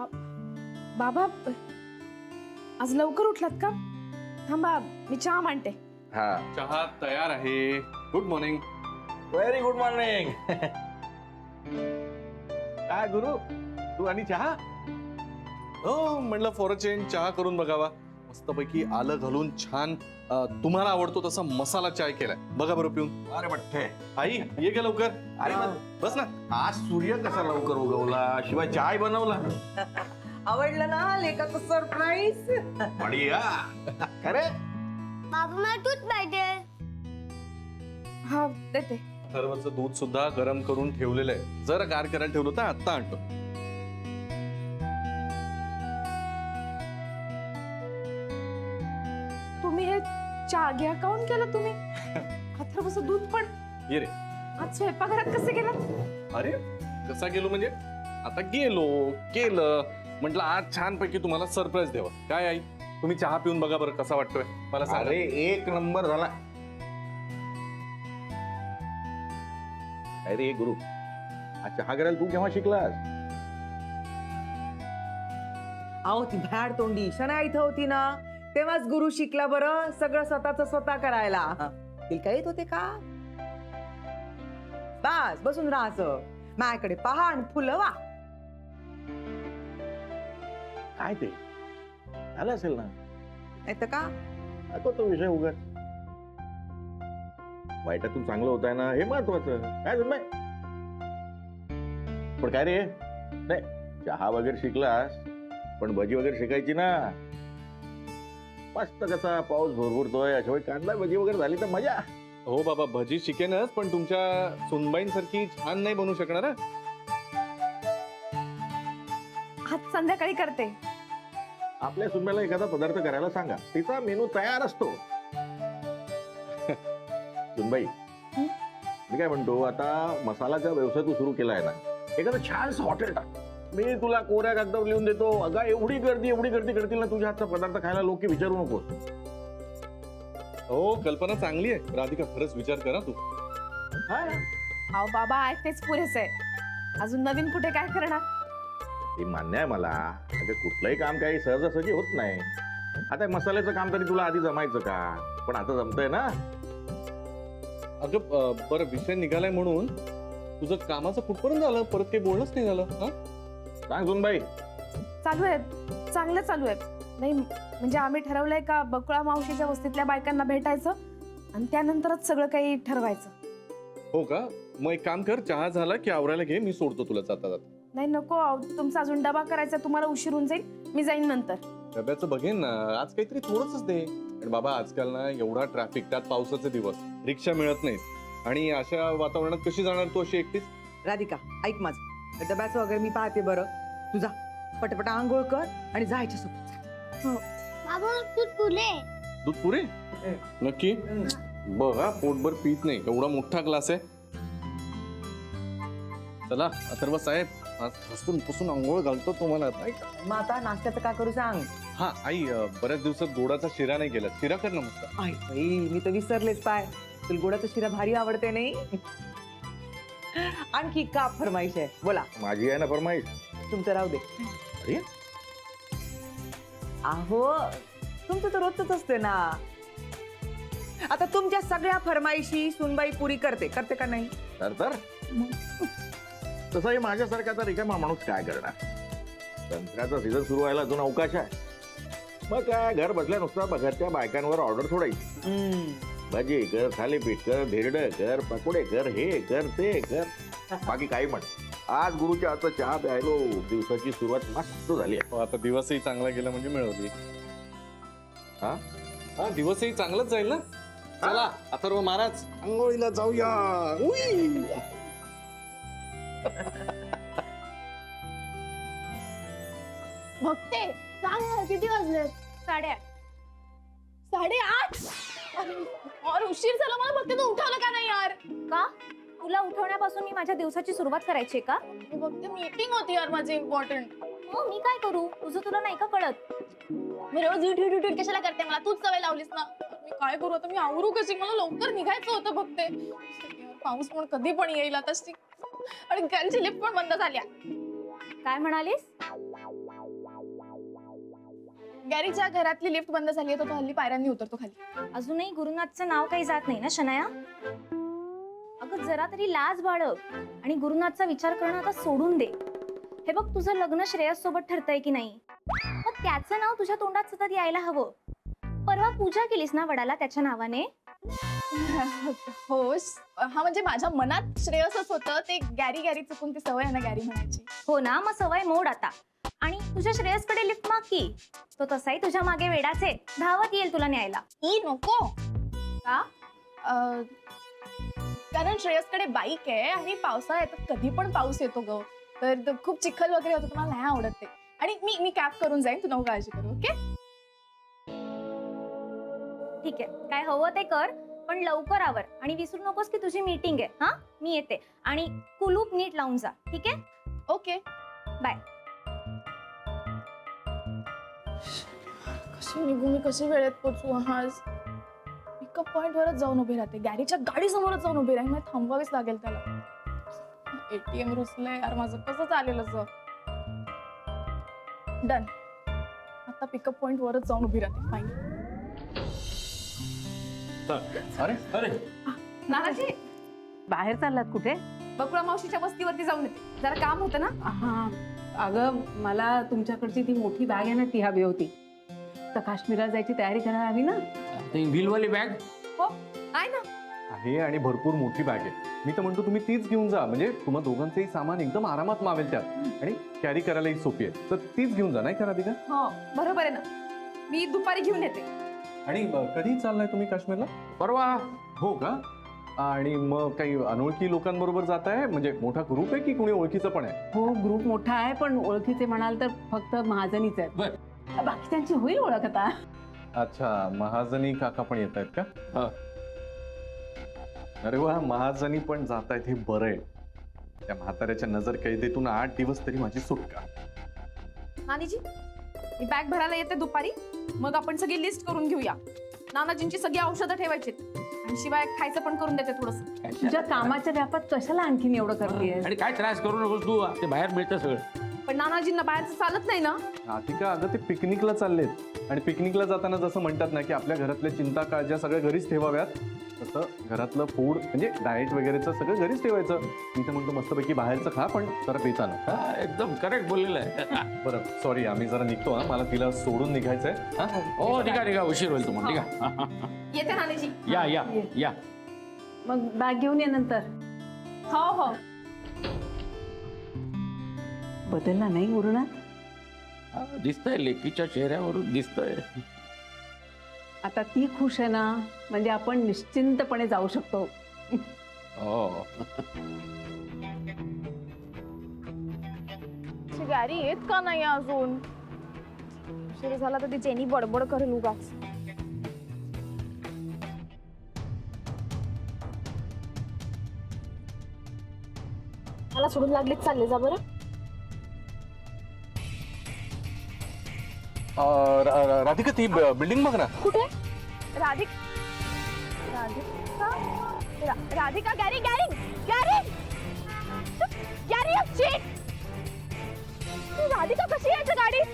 बाबा आज लवकर उठलात का? थांबा मी चहा मांडते. हा, चहा तयार आहे. Good morning. Very good morning. काय गुरु, तू आणि चहा? हो, म्हणलं फॉर अ चेंज चहा करून बघावा. मस्तपैकी आलं घालून छान तुम्हाला आवडतो तसा मसाला चाय केलाय. बघा बरं पिऊन. अरे बट्टे, आई ये गे लवकर. अरे बस ना. आज सूर्य कसा लवकर उगवला, शिवाय चाय बनवला. आवडलं ना लेकाचं सरप्राईज? बढिया. अरे बाबा मला दूध पाहिजे. हा देते. सर्वचं दूध सुद्धा गरम करून ठेवलेलं आहे. जर गार करायला ठेवलं तर आत्ता आणतो. तुम्ही हे चहा घ्या काऊन केलं तुम्ही? अथर्वचं दूध पण. ये रे. आज स्वयंपाकघरात कसे गेलात? अरे कसा गेलो म्हणजे आता गेलो केलं म्हटलं आज छानपैकी तुम्हाला सरप्राईज द्यावा. काय आई, तुम्ही चहा पिऊन बघा बरं कसा वाटतोय मला सांगा. अरे एक नंबर झाला. अरे गुरु, आज चहा करायला तू केव्हा शिकलास? अहो ती भ्याड तोंडी शना इथं होती ना, तेव्हाच गुरु शिकला बरं सगळं स्वतःच स्वतः करायला. तिला काय येत होते का? बस बसून राहायचं, माझ्याकडे पहा आणि फुलं वा. काय ते झालं असेल ना, नाही तर का? आता तो विषय उगाच. वाईटातून चांगलं होत आहे ना, हे महत्वाचं. काय झालं? पण काय रे, नाही चहा वगैरे शिकलास पण भजी वगैरे शिकायची ना. मस्त कसा पाऊस भरभरतोय, अशा वेळी कांदा भजी वगैरे झाली तर मजा. हो बाबा, भजी शिकेनच पण तुमच्या सुनबाईंसारखी छान नाही बनवू शकणार हा? आज संध्याकाळी करते. आपल्या सुनबाईला एखादा पदार्थ करायला सांगा, तिचा मेनू तयार असतो. सुनबाई, मी काय म्हणतो, आता मसालाचा व्यवसाय तू सुरू केलाय ना, एखादं छानसं हॉटेल टाक. मी तुला कोऱ्या कागदावर लिहून देतो. अगं एवढी गर्दी करतील ना तुझ्या हातचा पदार्थ खायला, लोक विचारू नकोस. हो, कल्पना चांगली आहे राधिका, खरंच विचार करा तू. अहो बाबा आहे तेच पुरेच आहे. अजून नवीन कुठे काय करणार? हे मान्य आहे मला. अगं कुठलंही काम काही सहजासहजी होत नाही. आता मसाल्याचं काम तरी तुला आधी जमायचं का? पण आता जमतंय ना. अगं बरं, विषय निघालाय म्हणून तुझं कामाचं कुठपर्यंत झालं? परत काही बोलणंच नाही झालं. हा, सांग सुनबाई. चालू आहेत, चांगलं चालू आहे. नाही म्हणजे आम्ही ठरवलंय का बकुळा मावशीच्या वस्तीतल्या बायकांना भेटायचं आणि त्यानंतरच सगळं काही ठरवायचं. हो का? मग एक काम कर, चहा झाला की आवरायला घे, मी सोडतो तुला जाता जाता. नाही नको, तुमचा अजून डबा करायचा, तुम्हाला उशीर होऊन जाईल. मी जाईन नंतर. डब्याचं बघेन ना, आज काहीतरी थोडंच दे. आणि बाबा आजकाल ना एवढा ट्रॅफिक, त्यात पावसाचे दिवस, रिक्षा मिळत नाहीत आणि अशा वातावरणात कशी जाणार तू अशी एकटीच? राधिका ऐक माझं, डब्याचं वगैरे मी पाहते बरं. तुझा पटपट आंघोळ कर आणि जायच्या सोबत. बाबा मला दूध पुरे. दूध पुरे? नक्की? बघा पोटभर पीत नाही, एवढा मोठा ग्लास आहे. चला अथर्व साहेब, आज हसून पुसून आंघोळ घालतो तुम्हाला. मग आता नाश्त्याचं का करू सांग? हा आई, बऱ्याच दिवसात गोडाचा शिरा नाही केला, शिरा कर ना मस्त. आई बाई, मी तर विसरलेच पाय. तुला गोडाचा शिरा भारी आवडते नाही? आणखी का फरमाईश आहे? बोला. माझी आहे ना फरमाईश. तुमचं राहू दे. अरे अहो तुमचं तर रोजच असते ना. आता तुमच्या सगळ्या फरमाईशी सुनबाई पुरी करते का नाही? तर तसंही माझ्यासारखा तर रिकामा माणूस काय करणार. संत्र्याचा सीझन सुरू व्हायला अजून अवकाश आहे. मग काय, घर बसल्या नुसता बघायच्या बायकांवर ऑर्डर सोडायची. भजी कर, थालीपीठ कर, धिरडं कर, पकोडे कर, हे कर ते कर, बाकी काही म्हण. आज गुरुच्या हातचा चहा प्यायलो, दिवसाची सुरुवात मस्त झाली आहे. आता दिवसही चांगला गेला म्हणजे मिळवली. हा हा, दिवसही चांगलाच जाईल ना. चला अथर्व महाराज, आंघोळीला जाऊया. उई. बघते सांग ना किती वाजले? 8:30. 8:30? और उशीर झाला मला. बघते तू उठवलं का नाही यार? का? तुला उठवण्यापासून मी माझ्या दिवसाची सुरुवात करायची का? मी बघते मीटिंग होती यार माझी इम्पॉर्टंट. हो, मी काय करू? तुझं तुला नाही का कळत? मी रोज इट कशाला करते? मला तूच सवय लावलीस ना. मी काय करू आता? मी आवरू कशी? मला लवकर निघायचं होतं. बघते पाऊस पण कधी पण येईल आता. आणि घरची लिफ्ट पण बंद झाल्या. काय म्हणालीस? गॅरीच्या घरातली लिफ्ट बंद झाली आहे, तो हल्ली पायऱ्यांनी उतरतो खाली. अजूनही गुरुनाथचं नाव काही जात नाही ना शनाया? अगं जरा तरी लाज बाळग आणि गुरुनाथचा विचार करणं आता सोडून दे. हे बघ तुझं लग्न श्रेयस सोबत ठरतंय की नाही, मग त्याचं नाव तुझ्या तोंडात सतत यायला हवं. परवा पूजा केलीस ना वडाला त्याच्या नावाने? हो हा, म्हणजे माझ्या मनात श्रेयसच होतं, ते गॅरी गॅरी चुकून ती सवय आहे ना गॅरी म्हणायची. हो ना, मग सवय मोड आता. आणि तुझ्या श्रेयसकडे लिफ्ट माग की, तो तसाही तुझ्या मागे वेडाचे, धावत येईल तुला न्यायला. ई नको का? कारण श्रेयसकडे बाईक आहे आणि पावसाळ्यात कधी पण पाऊस येतो ग, तर खूप चिखल वगैरे होतं, तुम्हाला नाही आवडत ते. आणि मी कॅब करून जाईन, तू नको काळजी करू. ओके ठीक आहे, काय हवं ते कर, पण लवकर आवर. आणि विसरू नकोस की तुझी मीटिंग आहे. हा, मी येते. आणि कुलूप नीट लावून जा, ठीक आहे? Okay bye. कशी निघू मी, कशी वेळेत पोचू आज? पिकअप पॉइंट वरच जाऊन उभी राहते, गॅरीच्या गाडी समोरच जाऊन उभी राहील, मला थांबवावीच लागेल त्याला. एटीएम रुसलंय यार माझं, कसं चालेल असं? डन, आता पिकअप पॉइंट वरच जाऊन उभी राहते. फाईन. अरे अरे नानाजी, बाहेर चाललात कुठे? बकुळा मावशीच्या वस्तीवरती जाऊन येते, जरा काम होतं ना. हा, अगं मला तुमच्याकडची ती मोठी बॅग आहे ना ती हवी होती. तर काश्मीरला जायची तयारी करायला हवी ना. व्हीलवाली बॅग हो आहे ना. आहे आणि भरपूर मोठी बॅग आहे. मी तर म्हणतो तुम्ही तीच घेऊन जा, म्हणजे तुम्हा दोघांचंही सामान एकदम आरामात मावेल त्यात आणि कॅरी करायलाही सोपी आहे. तर तीच घेऊन जा, नाही का राधिका? हो बरोबर आहे ना, मी दुपारी घेऊन येते. आणि कधी चाललाय तुम्ही काश्मीरला? परवा. हो का? आणि मग काही अनोळखी लोकांबरोबर जाताय, म्हणजे मोठा ग्रुप आहे की कोणी ओळखीचं पण आहे? हो, ग्रुप मोठा आहे, पण ओळखीचे म्हणाल तर फक्त महाजनीच आहेत. बाकीच्यांची होईल ओळख आता. अच्छा, महाजनी काका पण येत आहेत का? हा. अरे वा, महाजनी पण जात आहेत, हे बरं आहे. त्या म्हाताऱ्याच्या नजर कैदेतून 8 दिवस तरी माझी सुटका. नानीजी, मी बॅग भरायला येते दुपारी, मग आपण सगळी लिस्ट करून घेऊया. नानाजींची सगळी औषधं ठेवायची आणि शिवाय खायचं पण करून देते थोडस. तुझ्या कामाच्या व्यापात कशाला आणखीन एवढं करतेस? आणि काय त्रास करू नकोस तू, ते बाहेर मिळतं सगळं. पण नानाजींना बाहेरचं चालत नाही ना. राधिका, अगं ते पिकनिकला चाललेत आणि पिकनिकला जाताना जसं म्हणतात ना की आपल्या घरातल्या चिंता काळज्या सगळ्या घरीच ठेवाव्यात, तसं घरातलं फूड म्हणजे डाएट वगैरेचं सगळं घरीच ठेवायचं. मी तर म्हणतो मस्तपैकी बाहेरचं खा, पण जरा बेतानं. हा, एकदम करेक्ट बोललेलं आहे. बरं, सॉरी, आम्ही जरा निघतो. हा, मला तिला सोडून निघायचंय. हो ठीक आहे ठीक आहे, उशीर होईल तुम्हाला. ठीक आहे, येते नानीजी. या या या. मग बॅग घेऊन ये नंतर. हो हो. बदलला नाही गुरुनाथ? हा, दिसतंय, लेकीच्या चेहऱ्यावरून दिसतंय. आता ती खुश आहे ना, म्हणजे आपण निश्चिंतपणे जाऊ शकतो. हो. गॅरी येत का नाही अजून? उशीर झाला तर ती जेनी बडबड करेल उगाच. मला सोडून लागलीच, चालले जा बरं. राधिका, ती बिल्डिंग बघ ना. कुठे? Radhika Radhika, Gary Gary Gary Gary, Radhika कशी आहे गाडीत?